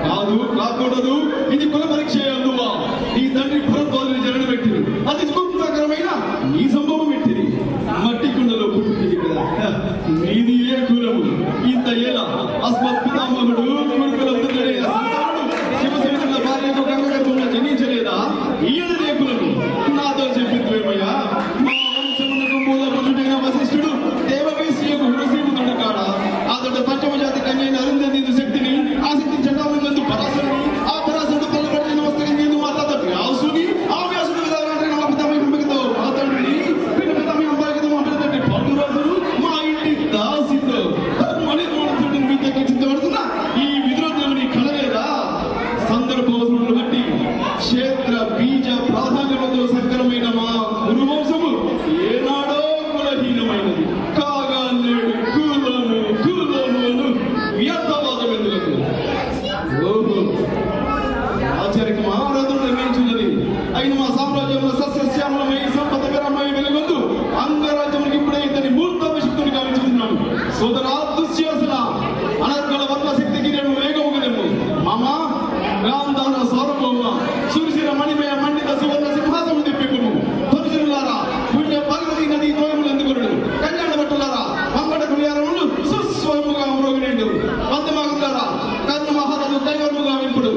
కాదు కాకూడదు, ఇది కుల పరీక్ష అందువా. నీ తండ్రి భరద్వాజుని జరణ పెట్టింది, అది గుప్తకరమైన నీ సంభవం పెట్టింది. మట్టి కుండలో పుట్టింది కదా, నీది ఏ కులము? ఇంత ఎలా అస్మత్ పితామహుడు కురుకుల శివశంకరుల భార్యకు గంగగర్భంలో జనించలేదా? ఈయనదే కులము. నాతో చెప్పిందేమయ్యా, మా వంశమునకు మూల పురుషుడైన వశిష్ఠుడు దేవవేశ్యకు హృదయముడు కాడా. అతడు పంచమజాతి కన్యైన అరుంధతి శక్తిని ఆసక్తి చట్టాలందు పరాశరుని, ఆ పరాశరుడు పల్లబడిన వస్త్రం మా తాత వ్యాసుని, ఆ వ్యాసుడు మా పితామహుడితో మా తండ్రిని, పితామహ అంబాయితో మా పిల్లతండ్రి పాండురాజును, మా ఇంటి దాసితో మణిమూర్తుడిని విద్యకి చిత్తపడుతున్నా ఈ విద్రోధముని కలలేదా? సందర్భోసములు బట్టి క్షేత్ర బీజ ప్రాధాన్యములతో సకరమైన మా గురువంశము ఏనాడో కులహీనమైనది కాగా నేడు కులము కులము అను వ్యర్థవాదం ఎందుకు? ఓహో, ఆచార్యకు మహారాజును నిర్ణయించున్నది. అయిన మా సామ్రాజ్యంలో సస్యశ్యామలమై సంపదకరమై వెలుగొందు అంగరాజ్యమునికి ఇప్పుడే ఇతని మూర్తాభిషిక్తుని గావించుతున్నాను. సోదరా దుశ్శాసన, అనర్గళ వర్ణ శక్తికి నేను వేగముగలేము. మామా గాంధార సార్వభౌమ సురశిర మణిమయ మండిత సువర్ణ సింహాసము తిప్పికును. పరుశులారా, పుణ్య పార్వతీ నది తోయములు ఎందుకుడు, కళ్యాణ భట్టులారా మంగళ కులియారములు సుస్వయముగా మ్రోగినిండు. వందమాగులారా కర్ణ మహారాజు దైవముగా వింపుడు.